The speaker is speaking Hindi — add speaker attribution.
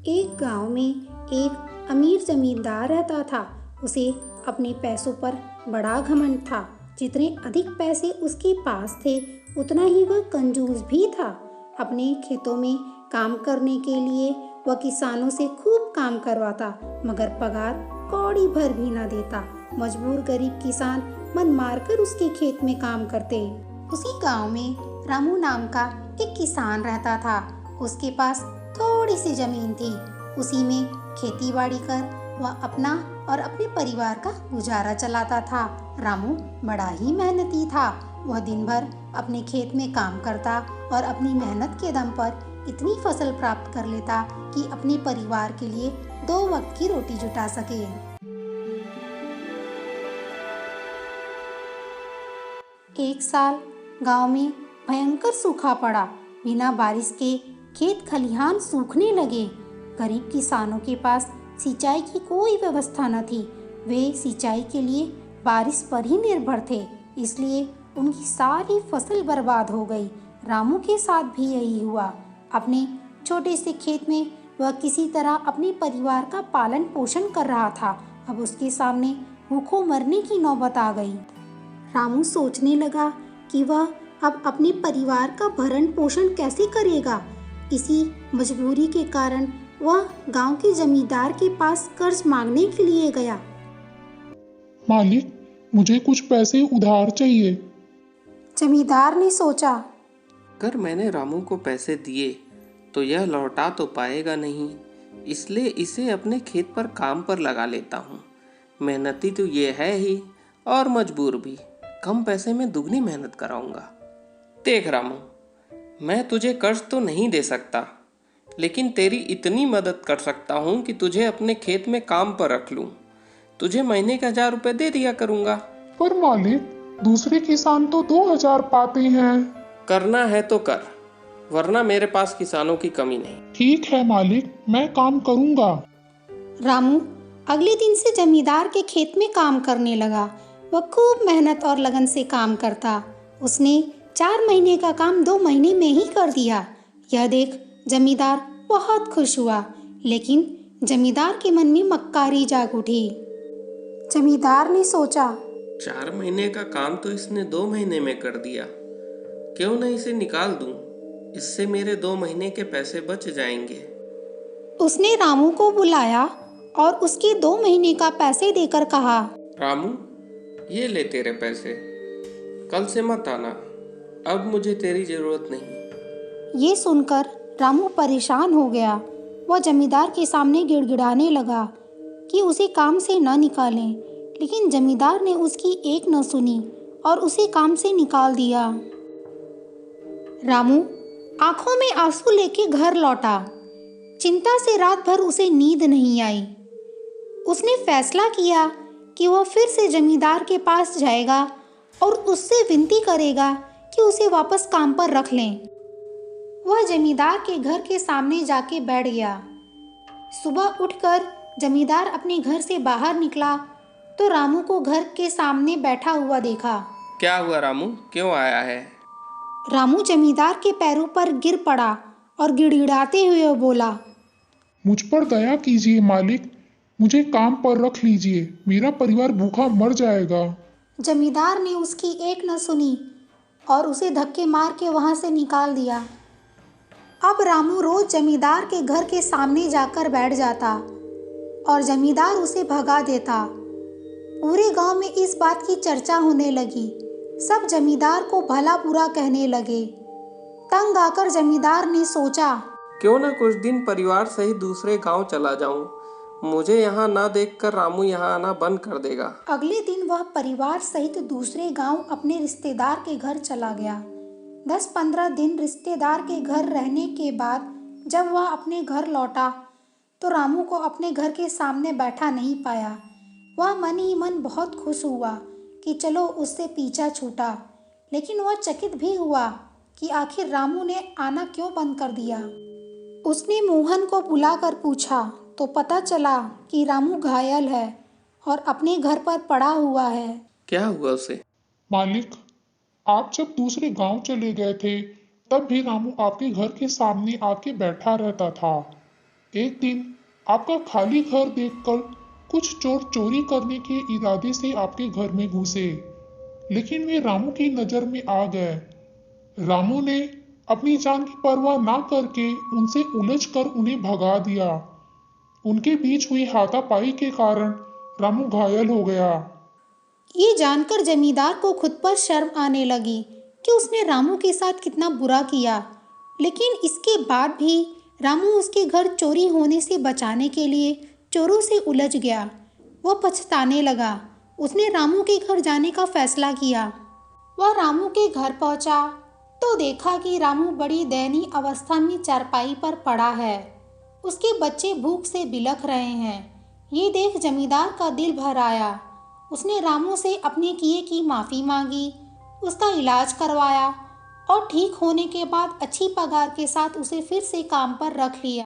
Speaker 1: एक गांव में एक अमीर जमींदार रहता था। उसे अपने पैसों पर बड़ा घमंड था। जितने अधिक पैसे उसके पास थे, उतना ही वह कंजूस भी था। अपने खेतों में काम करने के लिए वह किसानों से खूब काम करवाता, मगर पगार कौड़ी भर भी न देता। मजबूर गरीब किसान मन मारकर उसके खेत में काम करते। उसी गांव में रामू नाम का एक किसान रहता था। उसके पास थोड़ी सी जमीन थी। उसी में खेती बाड़ी कर वह अपना और अपने परिवार का गुजारा चलाता था। रामू बड़ा ही मेहनती था। वह दिन भर अपने खेत में काम करता और अपनी मेहनत के दम पर इतनी फसल प्राप्त कर लेता कि अपने परिवार के लिए 2 वक्त की रोटी जुटा सके। एक साल गांव में भयंकर सूखा पड़ा। बिना बारिश के खेत खलिहान सूखने लगे। गरीब किसानों के पास सिंचाई की कोई व्यवस्था न थी। वे सिंचाई के लिए बारिश पर ही निर्भर थे, इसलिए उनकी सारी फसल बर्बाद हो गई। रामू के साथ भी यही हुआ। अपने छोटे से खेत में वह किसी तरह अपने परिवार का पालन पोषण कर रहा था। अब उसके सामने भूखों मरने की नौबत आ गई। रामू सोचने लगा कि वह अब अपने परिवार का भरण पोषण कैसे करेगा। इसी मजबूरी के कारण वह गांव के जमींदार के पास कर्ज मांगने के लिए गया।
Speaker 2: मालिक, मुझे कुछ पैसे उधार चाहिए।
Speaker 1: जमींदार ने सोचा,
Speaker 3: अगर मैंने रामू को पैसे दिए तो यह लौटा तो पाएगा नहीं, इसलिए इसे अपने खेत पर काम पर लगा लेता हूँ। मेहनती तो ये है ही और मजबूर भी। कम पैसे में दुगनी मेहनत कराऊंगा। देख रामू, मैं तुझे कर्ज तो नहीं दे सकता, लेकिन तेरी इतनी मदद कर सकता हूँ कि तुझे अपने खेत में काम पर रख लूँ। तुझे महीने का 1000 रुपये दे दिया करूँगा।
Speaker 2: पर मालिक, दूसरे किसान तो 2000 पाते हैं।
Speaker 3: करना है तो कर, वरना मेरे पास किसानों की कमी नहीं।
Speaker 2: ठीक है मालिक, मैं काम करूँगा।
Speaker 1: रामू अगले दिन से जमींदार के खेत में काम करने लगा। वह खूब मेहनत और लगन से काम करता। उसने 4 महीने का काम 2 महीने में ही कर दिया। यह देख जमींदार बहुत खुश हुआ, लेकिन जमींदार के मन में मक्कारी जाग उठी। जमींदार ने सोचा,
Speaker 3: 4 महीने का काम तो इसने 2 महीने में कर दिया। क्यों न इसे निकाल दूं? इससे मेरे 2 महीने के पैसे बच जाएंगे।
Speaker 1: उसने रामू को बुलाया और उसके 2 महीने का पैसे देकर कहा,
Speaker 3: रामू, ये ले तेरे पैसे। कल से मत आना, अब मुझे तेरी जरूरत नहीं।
Speaker 1: ये सुनकर रामू परेशान हो गया। वह जमींदार के सामने गिड़गिड़ाने लगा कि उसे काम से न निकालें, लेकिन जमींदार ने उसकी एक न सुनी और उसे काम से निकाल दिया। रामू आंखों में आंसू लेके घर लौटा। चिंता से रात भर उसे नींद नहीं आई। उसने फैसला किया कि वह फिर से जमींदार के पास जाएगा और उससे विनती करेगा कि उसे वापस काम पर रख लें। वह जमींदार के घर के सामने जाके बैठ गया। सुबह उठकर जमींदार अपने घर से बाहर निकला तो रामू को घर के सामने बैठा हुआ देखा।
Speaker 3: क्या हुआ रामू, क्यों आया है?
Speaker 1: रामू जमींदार के पैरों पर गिर पड़ा और गिड़गिड़ाते हुए बोला,
Speaker 2: मुझ पर दया कीजिए मालिक, मुझे काम पर रख लीजिए, मेरा परिवार भूखा मर जाएगा।
Speaker 1: जमींदार ने उसकी एक न सुनी और उसे धक्के मार के वहां से निकाल दिया। अब रामू रोज जमींदार के घर के सामने जाकर बैठ जाता और जमींदार उसे भगा देता। पूरे गांव में इस बात की चर्चा होने लगी। सब जमींदार को भला बुरा कहने लगे। तंग आकर जमींदार ने सोचा,
Speaker 3: क्यों ना कुछ दिन परिवार सहित दूसरे गांव चला जाऊं। मुझे यहाँ ना देखकर रामू यहाँ आना बंद कर देगा।
Speaker 1: अगले दिन वह परिवार सहित दूसरे गांव अपने रिश्तेदार के घर चला गया। 10-15 दिन रिश्तेदार के घर रहने के बाद जब वह अपने घर लौटा तो रामू को अपने घर के सामने बैठा नहीं पाया। वह मन ही मन बहुत खुश हुआ कि चलो उससे पीछा छूटा, लेकिन वह चकित भी हुआ कि आखिर रामू ने आना क्यों बंद कर दिया। उसने मोहन को बुलाकर पूछा तो पता चला कि रामू घायल है और अपने घर पर पड़ा हुआ है।
Speaker 3: क्या हुआ उसे?
Speaker 2: मालिक, आप जब दूसरे गांव चले गए थे तब भी रामू आपके घर के सामने आके बैठा रहता था। एक दिन आपका खाली घर देखकर कुछ चोर चोरी करने के इरादे से आपके घर में घुसे, लेकिन वे रामू की नजर में आ गए। रामू ने अपनी जान की परवाह ना करके उनसे उलझकर उन्हें भगा दिया। उनके बीच हुई हाथापाई के कारण रामू घायल हो गया।
Speaker 1: ये जानकर जमींदार को खुद पर शर्म आने लगी कि उसने रामू के साथ कितना बुरा किया, लेकिन इसके बाद भी रामू उसके घर चोरी होने से बचाने के लिए चोरों से उलझ गया। वह पछताने लगा। उसने रामू के घर जाने का फैसला किया। वह रामू के घर पहुंचा तो देखा कि रामू बड़ी दयनीय अवस्था में चारपाई पर पड़ा है। उसके बच्चे भूख से बिलख रहे हैं। ये देख जमींदार का दिल भर आया। उसने रामू से अपने किए की माफ़ी मांगी, उसका इलाज करवाया और ठीक होने के बाद अच्छी पगार के साथ उसे फिर से काम पर रख लिया।